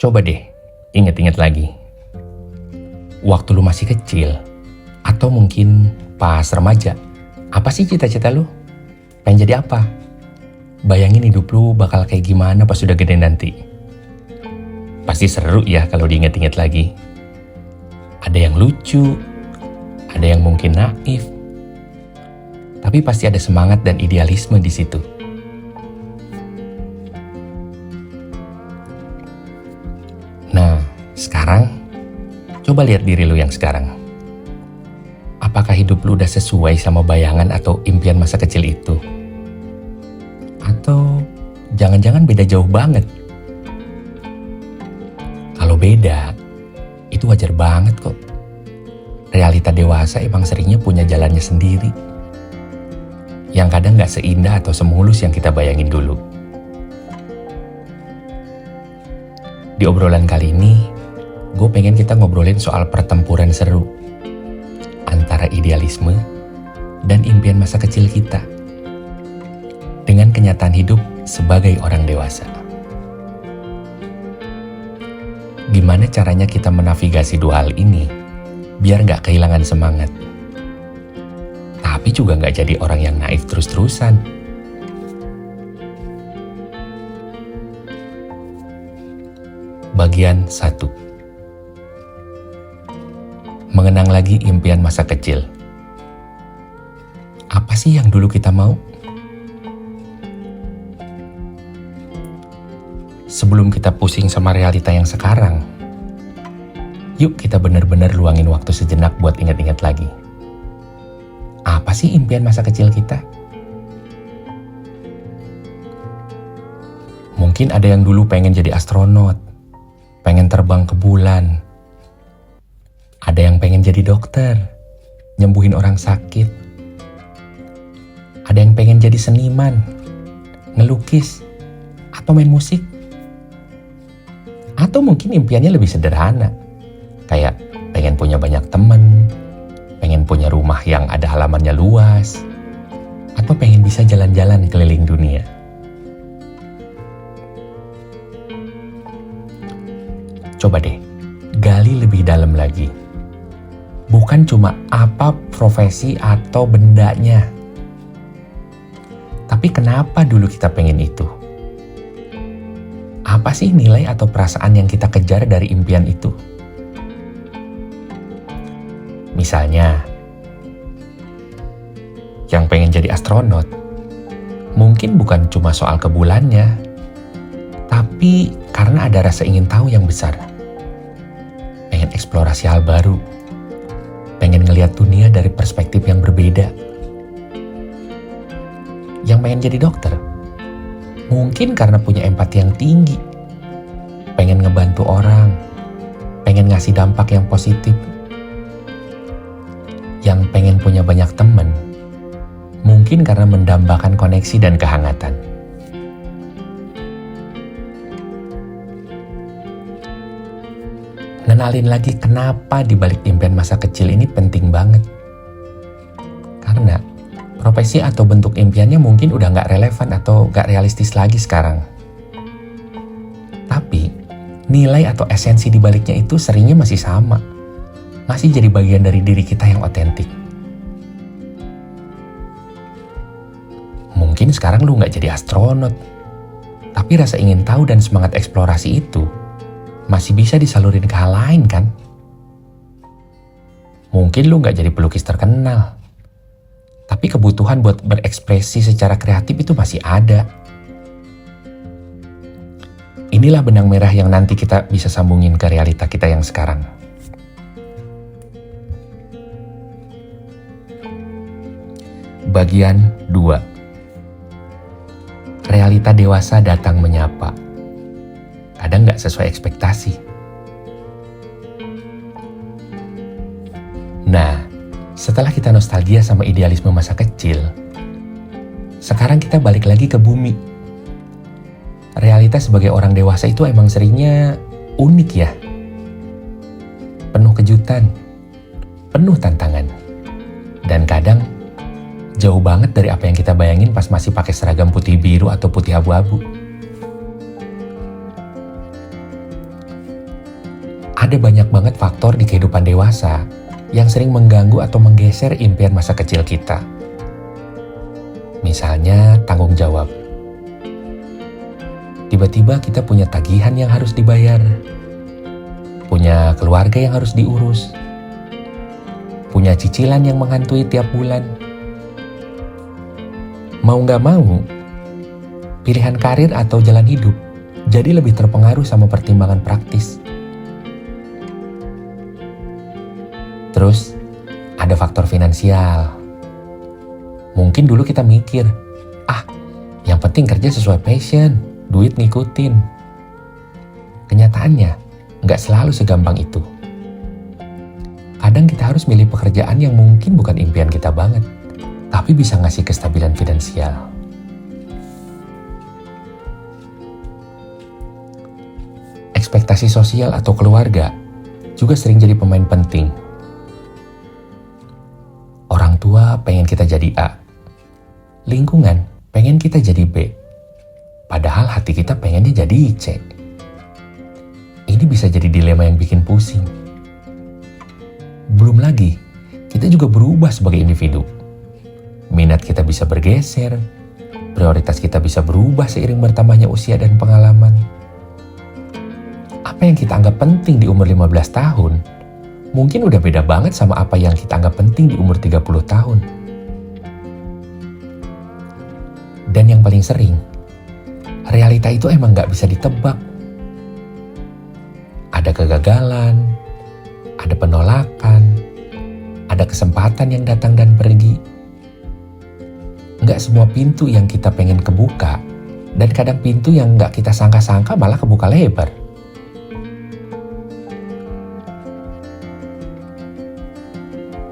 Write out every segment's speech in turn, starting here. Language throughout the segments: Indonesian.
Coba deh, inget-inget lagi. Waktu lu masih kecil, atau mungkin pas remaja, apa sih cita-cita lu? Pengen jadi apa? Bayangin hidup lu bakal kayak gimana pas udah gede nanti. Pasti seru ya kalau diinget-inget lagi. Ada yang lucu, ada yang mungkin naif, tapi pasti ada semangat dan idealisme di situ. Nah, sekarang coba lihat diri lu yang sekarang. Apakah hidup lu udah sesuai sama bayangan atau impian masa kecil itu? Atau jangan-jangan beda jauh banget? Kalau beda, itu wajar banget kok. Realita dewasa emang seringnya punya jalannya sendiri, yang kadang gak seindah atau semulus yang kita bayangin dulu. Di obrolan kali ini, gue pengen kita ngobrolin soal pertempuran seru antara idealisme dan impian masa kecil kita dengan kenyataan hidup sebagai orang dewasa. Gimana caranya kita menavigasi dua hal ini biar gak kehilangan semangat, tapi juga gak jadi orang yang naif terus-terusan. Bagian 1. Mengenang lagi impian masa kecil. Apa sih yang dulu kita mau? Sebelum kita pusing sama realita yang sekarang, yuk kita benar-benar luangin waktu sejenak buat ingat-ingat lagi. Apa sih impian masa kecil kita? Mungkin ada yang dulu pengen jadi astronot, pengen terbang ke bulan. Ada yang pengen jadi dokter, nyembuhin orang sakit. Ada yang pengen jadi seniman, ngelukis, atau main musik. Atau mungkin impiannya lebih sederhana, kayak pengen punya banyak teman, pengen punya rumah yang ada halamannya luas, atau pengen bisa jalan-jalan keliling dunia. Coba deh, gali lebih dalam lagi. Bukan cuma apa profesi atau bendanya, tapi kenapa dulu kita pengen itu? Apa sih nilai atau perasaan yang kita kejar dari impian itu? Misalnya, yang pengen jadi astronot, mungkin bukan cuma soal ke bulannya, tapi karena ada rasa ingin tahu yang besar. Pengen eksplorasi hal baru, pengen ngelihat dunia dari perspektif yang berbeda. Yang pengen jadi dokter, mungkin karena punya empati yang tinggi, pengen ngebantu orang, pengen ngasih dampak yang positif. Yang pengen punya banyak teman, mungkin karena mendambakan koneksi dan kehangatan. Kenalin lagi kenapa dibalik impian masa kecil ini penting banget. Karena profesi atau bentuk impiannya mungkin udah gak relevan atau gak realistis lagi sekarang. Tapi nilai atau esensi dibaliknya itu seringnya masih sama. Masih jadi bagian dari diri kita yang otentik. Mungkin sekarang lu gak jadi astronot, tapi rasa ingin tahu dan semangat eksplorasi itu masih bisa disalurin ke hal lain kan? Mungkin lu gak jadi pelukis terkenal, tapi kebutuhan buat berekspresi secara kreatif itu masih ada. Inilah benang merah yang nanti kita bisa sambungin ke realita kita yang sekarang. Bagian 2. Realita dewasa datang menyapa. Kadang gak sesuai ekspektasi. Nah, setelah kita nostalgia sama idealisme masa kecil, sekarang kita balik lagi ke bumi. Realita sebagai orang dewasa itu emang seringnya unik ya. Penuh kejutan, penuh tantangan. Dan kadang jauh banget dari apa yang kita bayangin pas masih pakai seragam putih biru atau putih abu-abu. Ada banyak banget faktor di kehidupan dewasa yang sering mengganggu atau menggeser impian masa kecil kita. Misalnya tanggung jawab. Tiba-tiba kita punya tagihan yang harus dibayar, punya keluarga yang harus diurus, punya cicilan yang menghantui tiap bulan. Mau gak mau, pilihan karir atau jalan hidup jadi lebih terpengaruh sama pertimbangan praktis. Terus, ada faktor finansial. Mungkin dulu kita mikir, yang penting kerja sesuai passion, duit ngikutin. Kenyataannya, nggak selalu segampang itu. Kadang kita harus milih pekerjaan yang mungkin bukan impian kita banget, tapi bisa ngasih kestabilan finansial. Ekspektasi sosial atau keluarga juga sering jadi pemain penting. Orang tua pengen kita jadi A, lingkungan pengen kita jadi B, padahal hati kita pengennya jadi C. Ini bisa jadi dilema yang bikin pusing. Belum lagi, kita juga berubah sebagai individu. Minat kita bisa bergeser, prioritas kita bisa berubah seiring bertambahnya usia dan pengalaman. Apa yang kita anggap penting di umur 15 tahun, mungkin udah beda banget sama apa yang kita anggap penting di umur 30 tahun. Dan yang paling sering, realita itu emang gak bisa ditebak. Ada kegagalan, ada penolakan, ada kesempatan yang datang dan pergi. Gak semua pintu yang kita pengen kebuka, dan kadang pintu yang gak kita sangka-sangka malah kebuka lebar.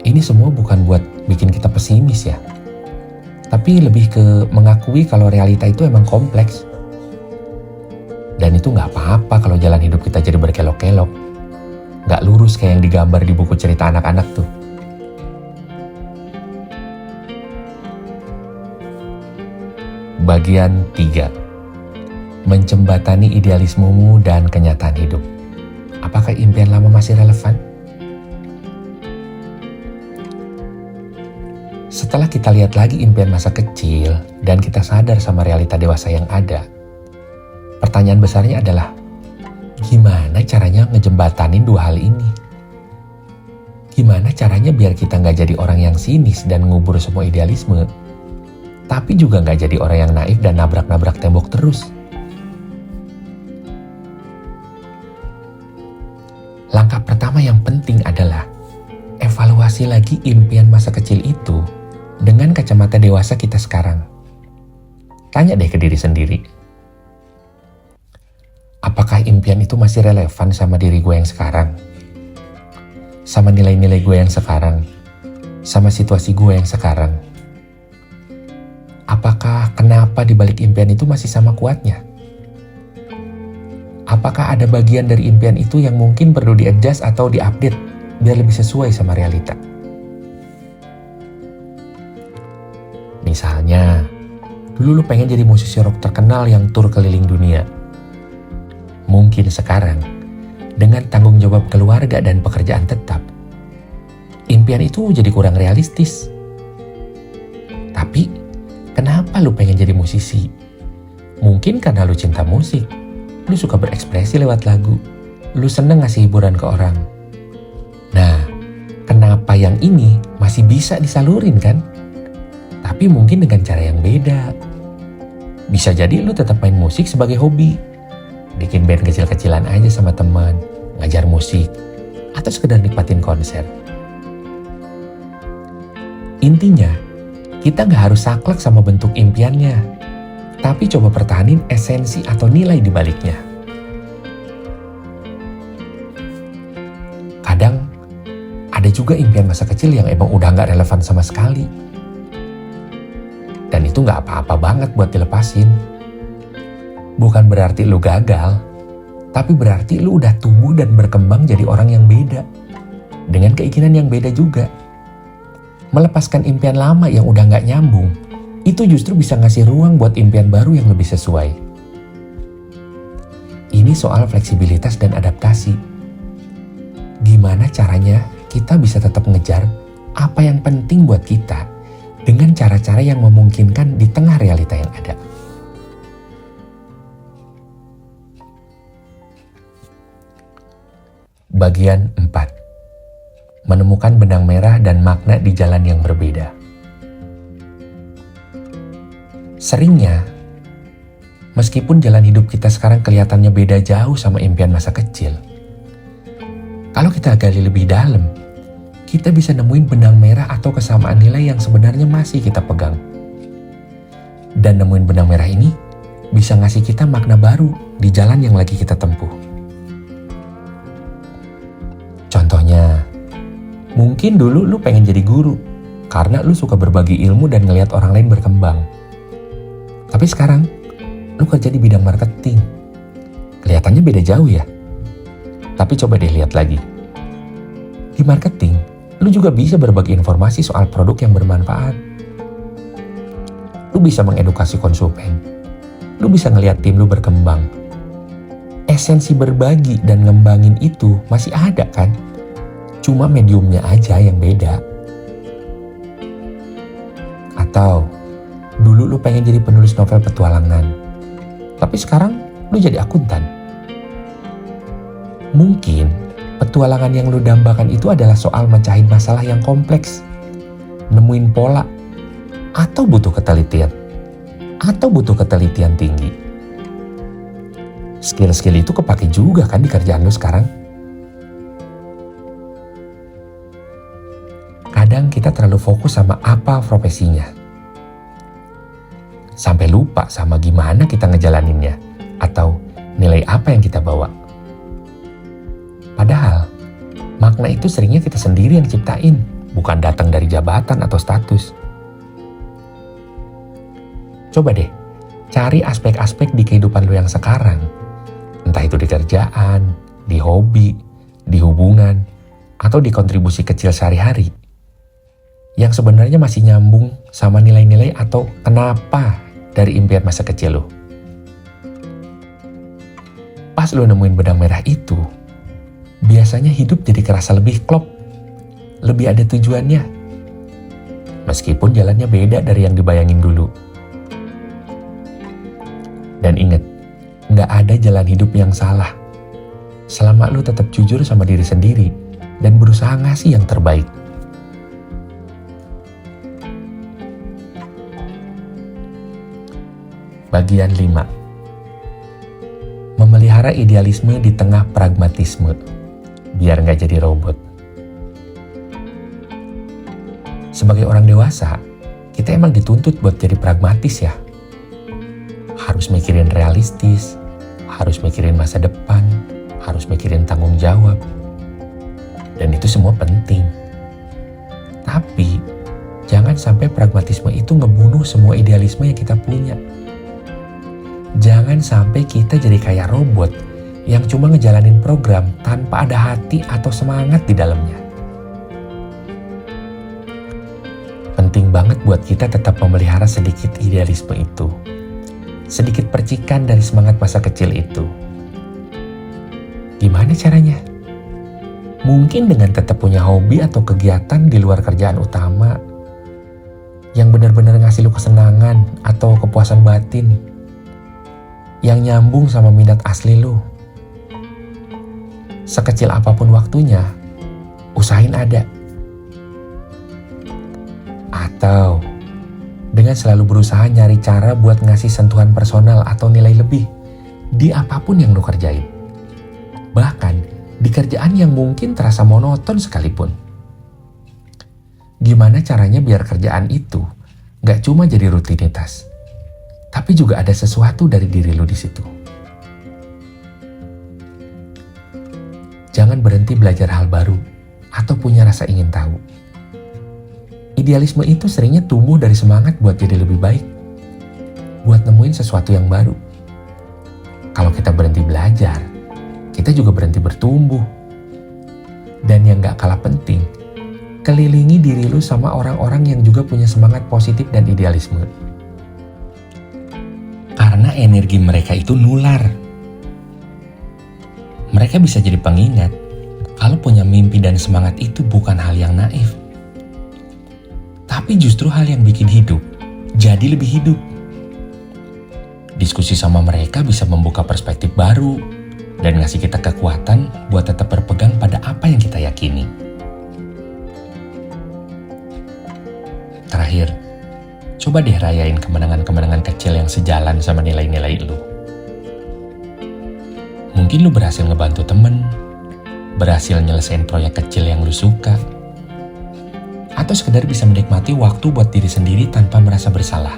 Ini semua bukan buat bikin kita pesimis ya, tapi lebih ke mengakui kalau realita itu emang kompleks. Dan itu gak apa-apa kalau jalan hidup kita jadi berkelok-kelok, gak lurus kayak yang digambar di buku cerita anak-anak tuh. Bagian 3. Menjembatani idealismemu dan kenyataan hidup. Apakah impian lama masih relevan? Setelah kita lihat lagi impian masa kecil dan kita sadar sama realita dewasa yang ada, pertanyaan besarnya adalah, gimana caranya ngejembatanin dua hal ini? Gimana caranya biar kita nggak jadi orang yang sinis dan ngubur semua idealisme, tapi juga nggak jadi orang yang naif dan nabrak-nabrak tembok terus? Langkah pertama yang penting adalah evaluasi lagi impian masa kecil itu dengan kacamata dewasa kita sekarang. Tanya deh ke diri sendiri, apakah impian itu masih relevan sama diri gue yang sekarang? Sama nilai-nilai gue yang sekarang? Sama situasi gue yang sekarang? Apakah kenapa dibalik impian itu masih sama kuatnya? Apakah ada bagian dari impian itu yang mungkin perlu di-adjust atau di-update biar lebih sesuai sama realita? Misalnya, dulu lu pengen jadi musisi rock terkenal yang tur keliling dunia. Mungkin sekarang, dengan tanggung jawab keluarga dan pekerjaan tetap, impian itu jadi kurang realistis. Tapi, kenapa lu pengen jadi musisi? Mungkin karena lu cinta musik, lu suka berekspresi lewat lagu, lu seneng ngasih hiburan ke orang. Nah, kenapa yang ini masih bisa disalurin kan? Tapi mungkin dengan cara yang beda. Bisa jadi lu tetap main musik sebagai hobi, bikin band kecil-kecilan aja sama teman, ngajar musik, atau sekedar nikmatin konser. Intinya, kita gak harus saklek sama bentuk impiannya, tapi coba pertahanin esensi atau nilai di baliknya. Kadang, ada juga impian masa kecil yang emang udah gak relevan sama sekali. Dan itu gak apa-apa banget buat dilepasin. Bukan berarti lu gagal, tapi berarti lu udah tumbuh dan berkembang jadi orang yang beda, dengan keinginan yang beda juga. Melepaskan impian lama yang udah gak nyambung, itu justru bisa ngasih ruang buat impian baru yang lebih sesuai. Ini soal fleksibilitas dan adaptasi. gimana caranya kita bisa tetap ngejar apa yang penting buat kita dengan cara-cara yang memungkinkan di tengah realita yang ada. Bagian 4. Menemukan benang merah dan makna di jalan yang berbeda. Seringnya, meskipun jalan hidup kita sekarang kelihatannya beda jauh sama impian masa kecil, kalau kita gali lebih dalam, kita bisa nemuin benang merah atau kesamaan nilai yang sebenarnya masih kita pegang. Dan nemuin benang merah ini bisa ngasih kita makna baru di jalan yang lagi kita tempuh. Contohnya, mungkin dulu lu pengen jadi guru karena lu suka berbagi ilmu dan ngelihat orang lain berkembang. Tapi sekarang, lu kerja di bidang marketing. Kelihatannya beda jauh ya. Tapi coba deh lihat lagi. Di marketing, lu juga bisa berbagi informasi soal produk yang bermanfaat. Lu bisa mengedukasi konsumen. Lu bisa ngelihat tim lu berkembang. Esensi berbagi dan ngembangin itu masih ada kan? Cuma mediumnya aja yang beda. Atau, dulu lu pengen jadi penulis novel petualangan. Tapi sekarang lu jadi akuntan. Mungkin petualangan yang lu dambakan itu adalah soal mecahin masalah yang kompleks, nemuin pola, atau butuh ketelitian tinggi. Skill-skill itu kepake juga kan di kerjaan lu sekarang. Kadang kita terlalu fokus sama apa profesinya, sampai lupa sama gimana kita ngejalaninnya, atau nilai apa yang kita bawa. Padahal, makna itu seringnya kita sendiri yang ciptain, bukan datang dari jabatan atau status. Coba deh, cari aspek-aspek di kehidupan lu yang sekarang. Entah itu di kerjaan, di hobi, di hubungan, atau di kontribusi kecil sehari-hari. Yang sebenarnya masih nyambung sama nilai-nilai atau kenapa dari impian masa kecil lu. Pas lu nemuin benang merah itu, biasanya hidup jadi kerasa lebih klop, lebih ada tujuannya. Meskipun jalannya beda dari yang dibayangin dulu. Dan ingat, gak ada jalan hidup yang salah. Selama lu tetap jujur sama diri sendiri dan berusaha ngasih yang terbaik. Bagian 5. Memelihara idealisme di tengah pragmatisme, biar gak jadi robot. Sebagai orang dewasa, kita emang dituntut buat jadi pragmatis ya. Harus mikirin realistis, harus mikirin masa depan, harus mikirin tanggung jawab. Dan itu semua penting. Tapi, jangan sampai pragmatisme itu ngebunuh semua idealisme yang kita punya. Jangan sampai kita jadi kayak robot yang cuma ngejalanin program tanpa ada hati atau semangat di dalamnya. Penting banget buat kita tetap memelihara sedikit idealisme itu. Sedikit percikan dari semangat masa kecil itu. Gimana caranya? Mungkin dengan tetap punya hobi atau kegiatan di luar kerjaan utama yang benar-benar ngasih lu kesenangan atau kepuasan batin yang nyambung sama minat asli lu. Sekecil apapun waktunya, usahain ada. Atau dengan selalu berusaha nyari cara buat ngasih sentuhan personal atau nilai lebih di apapun yang lu kerjain. Bahkan di kerjaan yang mungkin terasa monoton sekalipun. Gimana caranya biar kerjaan itu gak cuma jadi rutinitas, tapi juga ada sesuatu dari diri lu di situ. Jangan berhenti belajar hal baru atau punya rasa ingin tahu. Idealisme itu seringnya tumbuh dari semangat buat jadi lebih baik, buat nemuin sesuatu yang baru. Kalau kita berhenti belajar, kita juga berhenti bertumbuh. Dan yang gak kalah penting, kelilingi diri lu sama orang-orang yang juga punya semangat positif dan idealisme. Karena energi mereka itu nular. Mereka bisa jadi pengingat kalau punya mimpi dan semangat itu bukan hal yang naif, tapi justru hal yang bikin hidup jadi lebih hidup. Diskusi sama mereka bisa membuka perspektif baru dan ngasih kita kekuatan buat tetap berpegang pada apa yang kita yakini. Terakhir, coba deh rayain kemenangan-kemenangan kecil yang sejalan sama nilai-nilai lu. Mungkin lu berhasil ngebantu temen, berhasil nyelesain proyek kecil yang lu suka, atau sekedar bisa menikmati waktu buat diri sendiri tanpa merasa bersalah.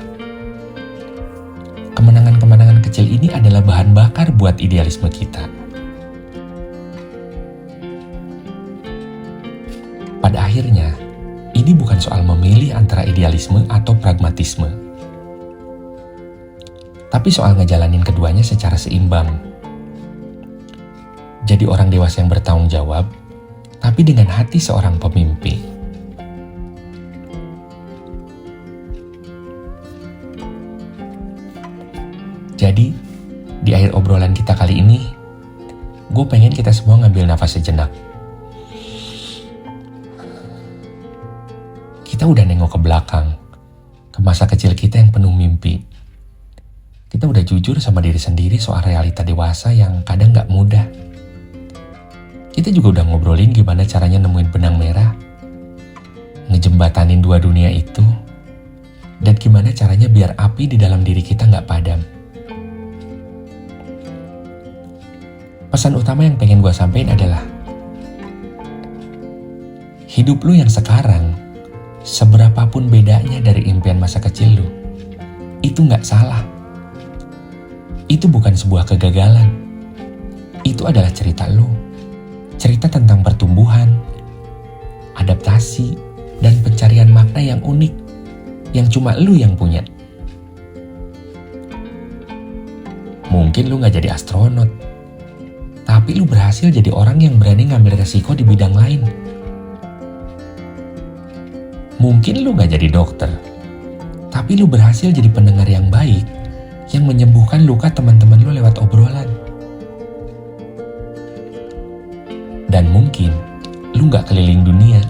Kemenangan-kemenangan kecil ini adalah bahan bakar buat idealisme kita. Pada akhirnya, ini bukan soal memilih antara idealisme atau pragmatisme, tapi soal ngejalanin keduanya secara seimbang. Jadi orang dewasa yang bertanggung jawab, tapi dengan hati seorang pemimpi. Jadi, di akhir obrolan kita kali ini, gue pengen kita semua ngambil nafas sejenak. Kita udah nengok ke belakang, ke masa kecil kita yang penuh mimpi. Kita udah jujur sama diri sendiri soal realita dewasa yang kadang gak mudah. Kita juga udah ngobrolin gimana caranya nemuin benang merah, ngejembatanin dua dunia itu, dan gimana caranya biar api di dalam diri kita gak padam. Pesan utama yang pengen gue sampein adalah, hidup lu yang sekarang, seberapapun bedanya dari impian masa kecil lu, itu gak salah. Itu bukan sebuah kegagalan. Itu adalah cerita lu. Cerita tentang pertumbuhan, adaptasi, dan pencarian makna yang unik, yang cuma lu yang punya. Mungkin lu gak jadi astronot, tapi lu berhasil jadi orang yang berani ngambil resiko di bidang lain. Mungkin lu gak jadi dokter, tapi lu berhasil jadi pendengar yang baik, yang menyembuhkan luka teman-teman lu lewat obrolan. Dan mungkin lu gak keliling dunia,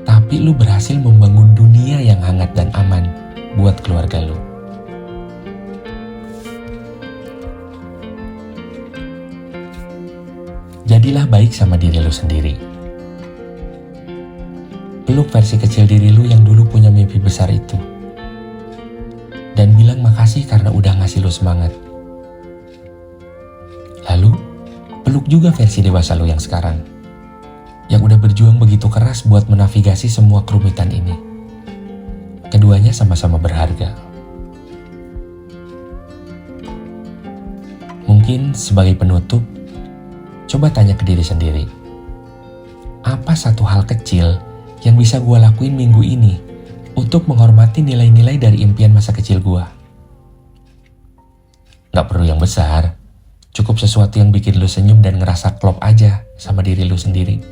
tapi lu berhasil membangun dunia yang hangat dan aman buat keluarga lu. Jadilah baik sama diri lu sendiri. Peluk versi kecil diri lu yang dulu punya mimpi besar itu. Dan bilang makasih karena udah ngasih lu semangat. Lalu, peluk juga versi dewasa lu yang sekarang, yang udah berjuang begitu keras buat menavigasi semua kerumitan ini. Keduanya sama-sama berharga. Mungkin sebagai penutup, coba tanya ke diri sendiri, apa satu hal kecil yang bisa gue lakuin minggu ini untuk menghormati nilai-nilai dari impian masa kecil gue? Gak perlu yang besar, cukup sesuatu yang bikin lu senyum dan ngerasa klop aja sama diri lu sendiri.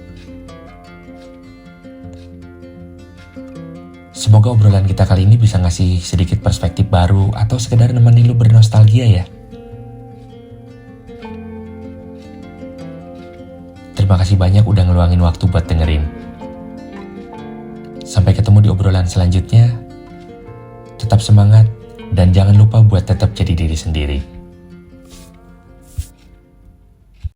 Semoga obrolan kita kali ini bisa ngasih sedikit perspektif baru atau sekedar nemenin lu bernostalgia ya. Terima kasih banyak udah ngeluangin waktu buat dengerin. Sampai ketemu di obrolan selanjutnya. Tetap semangat dan jangan lupa buat tetap jadi diri sendiri.